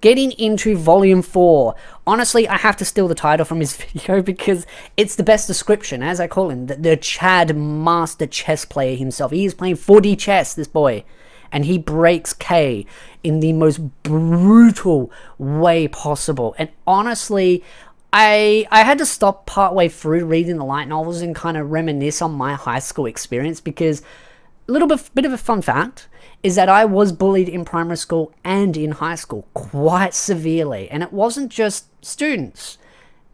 Getting into volume 4. Honestly, I have to steal the title from his video because it's the best description, as I call him, the Chad master chess player himself. He is playing 4D chess, this boy, and he breaks K in the most brutal way possible. And honestly, I had to stop partway through reading the light novels and kind of reminisce on my high school experience, because a little bit of a fun fact is that I was bullied in primary school and in high school quite severely. And it wasn't just students,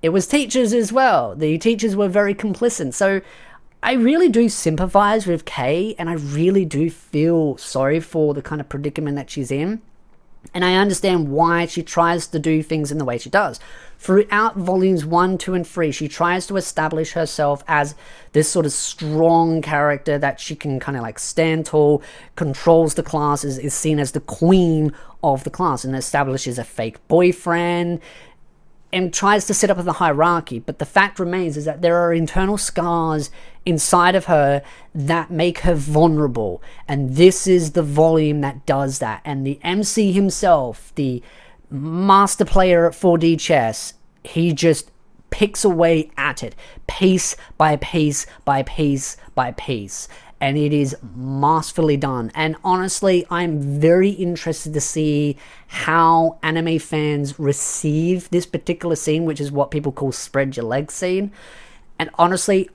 it was teachers as well. The teachers were very complicit. So I really do sympathize with Kay, and I really do feel sorry for the kind of predicament that she's in. And I understand why she tries to do things in the way she does. Throughout volumes 1, 2, and 3, she tries to establish herself as this sort of strong character that she can kind of like stand tall, controls the class, is seen as the queen of the class, and establishes a fake boyfriend, and tries to set up the hierarchy. But the fact remains is that there are internal scars inside of her that make her vulnerable, and this is the volume that does that. And the MC himself, the master player at 4D chess, he just picks away at it, piece by piece by piece by piece, and it is masterfully done. And honestly, I'm very interested to see how anime fans receive this particular scene, which is what people call spread your legs scene. And honestly,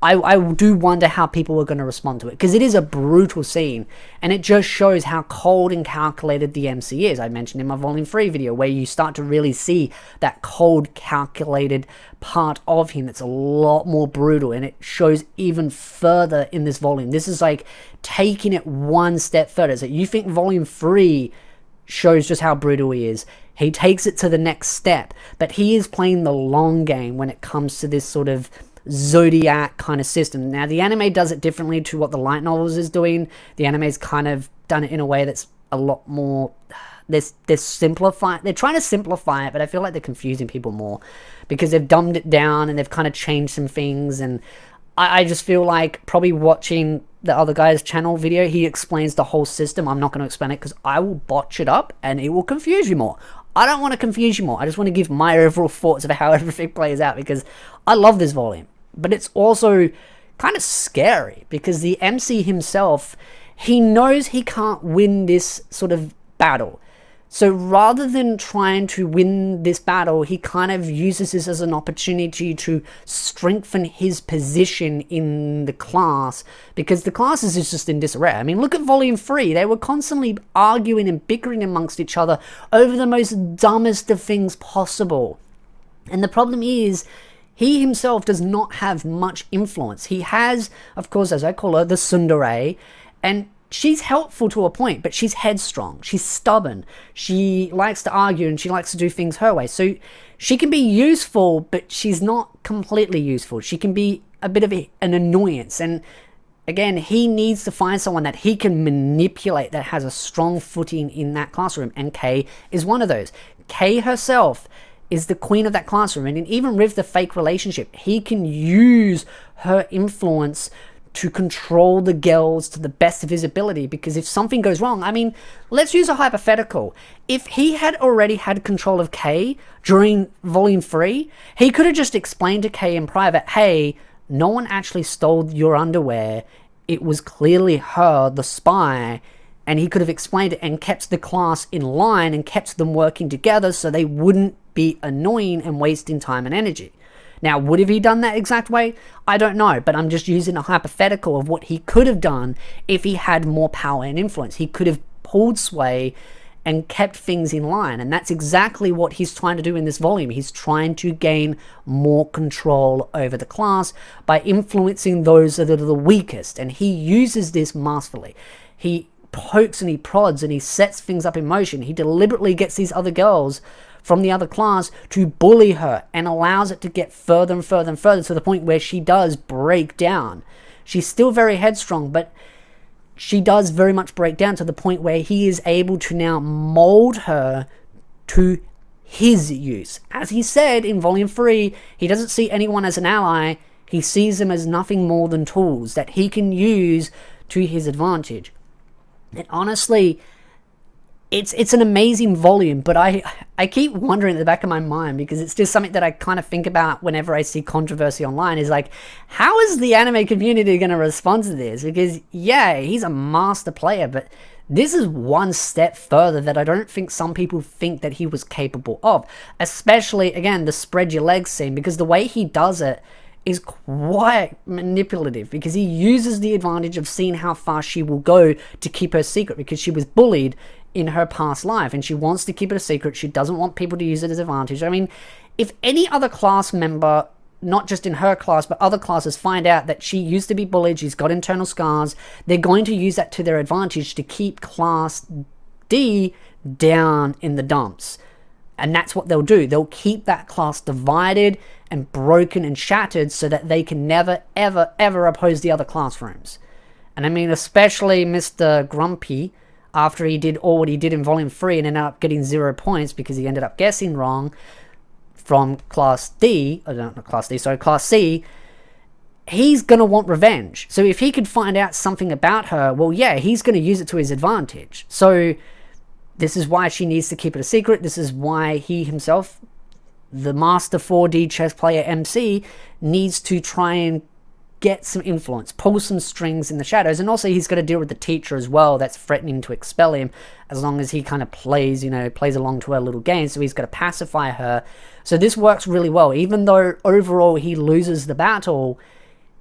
I do wonder how people are going to respond to it, because it is a brutal scene, and it just shows how cold and calculated the MC is. I mentioned in my volume 3 video where you start to really see that cold, calculated part of him that's a lot more brutal, and it shows even further in this volume. This is like taking it one step further. So you think volume 3 shows just how brutal he is. He takes it to the next step, but he is playing the long game when it comes to this sort of Zodiac kind of system. Now, the anime does it differently to what the light novels is doing. The anime's kind of done it in a way that's a lot more... They're simplifying. They're trying to simplify it, but I feel like they're confusing people more because they've dumbed it down and they've kind of changed some things. And I just feel like probably watching the other guy's channel video, he explains the whole system. I'm not going to explain it because I will botch it up and it will confuse you more. I don't want to confuse you more. I just want to give my overall thoughts of how everything plays out, because I love this volume. But it's also kind of scary because the MC himself, he knows he can't win this sort of battle. So rather than trying to win this battle, he kind of uses this as an opportunity to strengthen his position in the class, because the class is just in disarray. I mean, look at volume 3. They were constantly arguing and bickering amongst each other over the most dumbest of things possible. And the problem is, he himself does not have much influence. He has, of course, as I call her, the tsundere, and she's helpful to a point, but she's headstrong, she's stubborn, she likes to argue, and she likes to do things her way. So she can be useful, but she's not completely useful. She can be a bit of an annoyance, and again, he needs to find someone that he can manipulate that has a strong footing in that classroom, and Kay is one of those. Kay herself is the queen of that classroom, and even with the fake relationship, he can use her influence to control the girls to the best of his ability. Because if something goes wrong, I mean, let's use a hypothetical. If he had already had control of Kay during volume 3, he could have just explained to Kay in private, hey, no one actually stole your underwear, it was clearly her, the spy. And he could have explained it and kept the class in line and kept them working together so they wouldn't be annoying and wasting time and energy. Now, would have he done that exact way? I don't know, but I'm just using a hypothetical of what he could have done if he had more power and influence. He could have pulled sway and kept things in line, and that's exactly what he's trying to do in this volume. He's trying to gain more control over the class by influencing those that are the weakest, and he uses this masterfully. He pokes and he prods and he sets things up in motion. He deliberately gets these other girls from the other class to bully her and allows it to get further and further and further to the point where she does break down. She's still very headstrong, but she does very much break down to the point where he is able to now mold her to his use. As he said in volume 3, he doesn't see anyone as an ally. He sees them as nothing more than tools that he can use to his advantage. And honestly, it's an amazing volume, but I keep wondering at the back of my mind, because it's just something that I kind of think about whenever I see controversy online, is like, how is the anime community going to respond to this? Because yeah, he's a master player, but this is one step further that I don't think some people think that he was capable of, especially, again, the spread your legs scene, because the way he does it is quite manipulative, because he uses the advantage of seeing how far she will go to keep her secret, because she was bullied in her past life and she wants to keep it a secret. She doesn't want people to use it as advantage. I mean, if any other class member, not just in her class but other classes, find out that she used to be bullied, she's got internal scars, they're going to use that to their advantage to keep class D down in the dumps. And that's what they'll do. They'll keep that class divided and broken and shattered so that they can never, ever, ever oppose the other classrooms. And I mean, especially Mr. Grumpy, after he did all what he did in Volume 3 and ended up getting 0 points because he ended up guessing wrong from Class D, Class C, he's going to want revenge. So if he could find out something about her, well, yeah, he's going to use it to his advantage. So this is why she needs to keep it a secret. This is why he himself, the master 4D chess player MC, needs to try and get some influence, pull some strings in the shadows. And also he's got to deal with the teacher as well that's threatening to expel him, as long as he kind of plays along to her little game. So he's got to pacify her. So this works really well. Even though overall he loses the battle,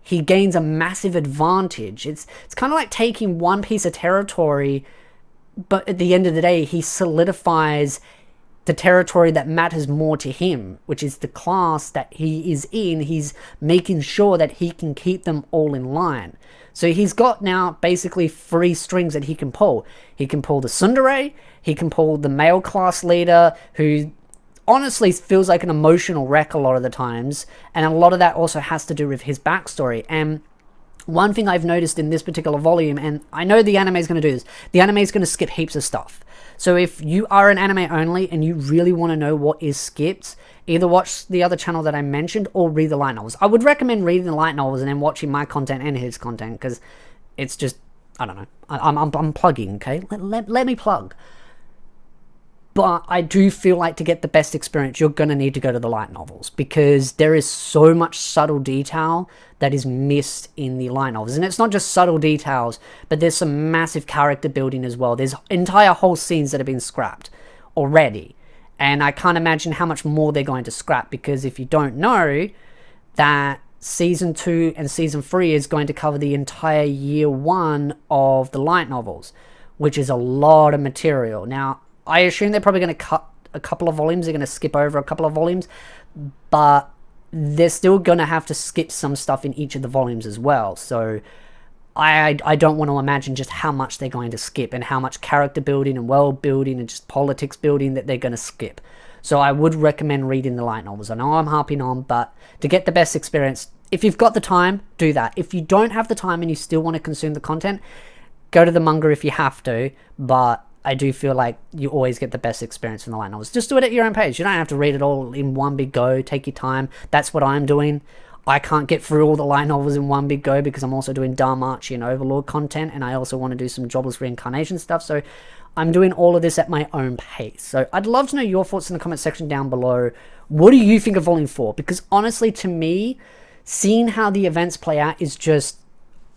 he gains a massive advantage. It's kind of like taking one piece of territory, but at the end of the day, he solidifies the territory that matters more to him, which is the class that he is in. He's making sure that he can keep them all in line. So he's got now basically 3 strings that he can pull. He can pull the tsundere, he can pull the male class leader, who honestly feels like an emotional wreck a lot of the times, and a lot of that also has to do with his backstory. And one thing I've noticed in this particular volume, and I know the anime is going to do this, the anime is going to skip heaps of stuff. So if you are an anime only and you really want to know what is skipped, either watch the other channel that I mentioned or read the light novels. I would recommend reading the light novels and then watching my content and his content, because it's just, I don't know, I'm plugging, okay? Let me plug. But I do feel like to get the best experience, you're going to need to go to the light novels, because there is so much subtle detail that is missed in the light novels. And it's not just subtle details, but there's some massive character building as well. There's entire whole scenes that have been scrapped already. And I can't imagine how much more they're going to scrap, because if you don't know, that Season 2 and Season 3 is going to cover the entire Year 1 of the light novels, which is a lot of material. Now, I assume they're probably going to cut a couple of volumes. They're going to skip over a couple of volumes, but they're still going to have to skip some stuff in each of the volumes as well. So I don't want to imagine just how much they're going to skip, and how much character building and world building and just politics building that they're going to skip. So I would recommend reading the light novels. I know I'm harping on, but to get the best experience, if you've got the time, do that. If you don't have the time and you still want to consume the content, go to the manga if you have to, but I do feel like you always get the best experience from the light novels. Just do it at your own pace. You don't have to read it all in one big go. Take your time. That's what I'm doing. I can't get through all the light novels in one big go, because I'm also doing Dharmachi and Overlord content, and I also want to do some jobless reincarnation stuff. So I'm doing all of this at my own pace. So I'd love to know your thoughts in the comment section down below. What do you think of Volume 4? Because honestly, to me, seeing how the events play out is just,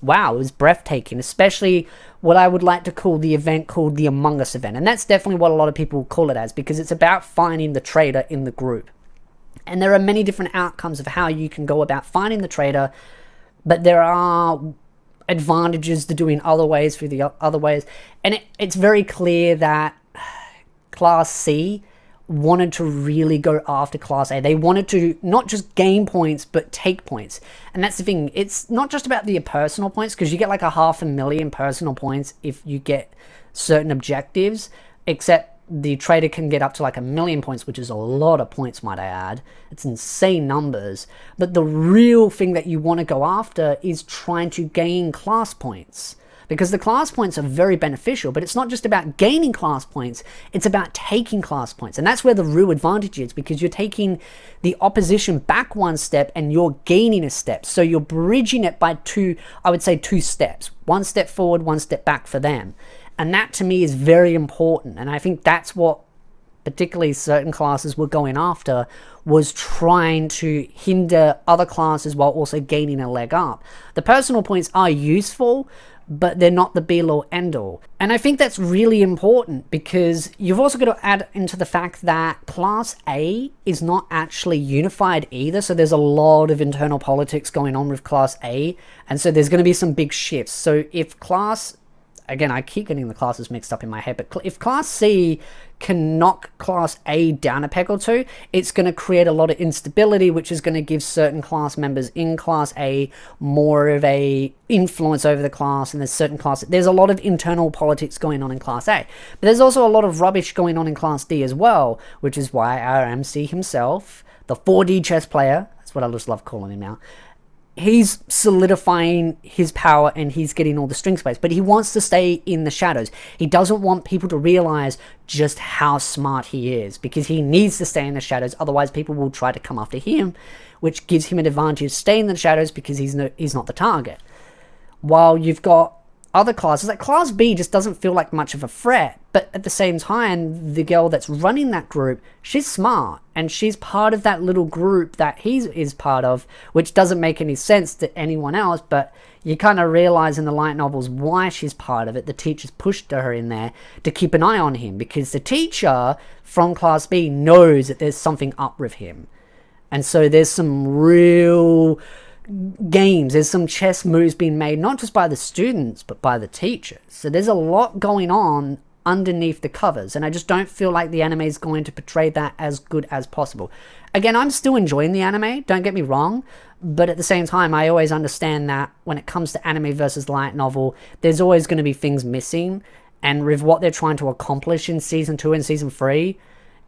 wow, it was breathtaking, especially what I would like to call the event called the Among Us event. And that's definitely what a lot of people call it as, because it's about finding the traitor in the group. And there are many different outcomes of how you can go about finding the traitor, but there are advantages to doing other ways through the other ways. And it's very clear that Class C wanted to really go after Class A. They wanted to not just gain points, but take points. And that's the thing. It's not just about the personal points, because you get like 500,000 personal points if you get certain objectives, except the trader can get up to like 1,000,000 points, which is a lot of points, might I add. It's insane numbers. But the real thing that you want to go after is trying to gain class points, because the class points are very beneficial. But it's not just about gaining class points, it's about taking class points. And that's where the real advantage is, because you're taking the opposition back one step and you're gaining a step. So you're bridging it by two steps. One step forward, one step back for them. And that to me is very important, and I think that's what particularly certain classes were going after, was trying to hinder other classes while also gaining a leg up. The personal points are useful, but they're not the be-all end-all. And I think that's really important, because you've also got to add into the fact that Class A is not actually unified either, so there's a lot of internal politics going on with Class A, and so there's going to be some big shifts. So if Class... Again, I keep getting the classes mixed up in my head, but if Class C can knock Class A down a peg or two, it's going to create a lot of instability, which is going to give certain class members in Class A more of a influence over the class, and there's certain classes... There's a lot of internal politics going on in Class A, but there's also a lot of rubbish going on in Class D as well, which is why our MC himself, the 4D chess player, that's what I just love calling him now, he's solidifying his power and he's getting all the string space, but he wants to stay in the shadows. He doesn't want people to realize just how smart he is, because he needs to stay in the shadows, otherwise people will try to come after him, which gives him an advantage. Stay in the shadows because he's not the target. While you've got other classes, like Class B just doesn't feel like much of a threat, but at the same time, the girl that's running that group, she's smart, and she's part of that little group that he is part of, which doesn't make any sense to anyone else, but you kind of realize in the light novels why she's part of it. The teacher's pushed her in there to keep an eye on him, because the teacher from Class B knows that there's something up with him, and so there's some real games, there's some chess moves being made, not just by the students but by the teachers. So there's a lot going on underneath the covers, and I just don't feel like the anime is going to portray that as good as possible. Again, I'm still enjoying the anime, don't get me wrong, but at the same time, I always understand that when it comes to anime versus light novel, there's always going to be things missing, and with what they're trying to accomplish in Season 2 and Season 3,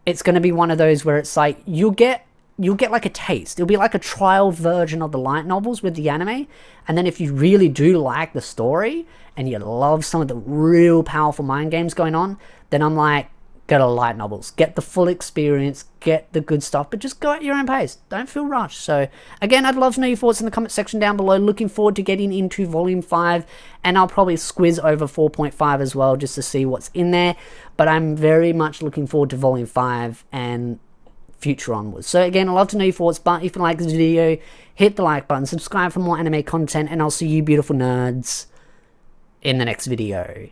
it's going to be one of those where it's like, you'll get like a taste. It'll be like a trial version of the light novels with the anime, and then if you really do like the story and you love some of the real powerful mind games going on, then I'm like, go to light novels, get the full experience, get the good stuff, but just go at your own pace, don't feel rushed. So again, I'd love to know your thoughts in the comment section down below. Looking forward to getting into volume 5, and I'll probably squiz over 4.5 as well just to see what's in there, but I'm very much looking forward to volume 5 and future onwards. So again, I'd love to know your thoughts, but if you like this video, hit the like button, subscribe for more anime content, and I'll see you beautiful nerds in the next video.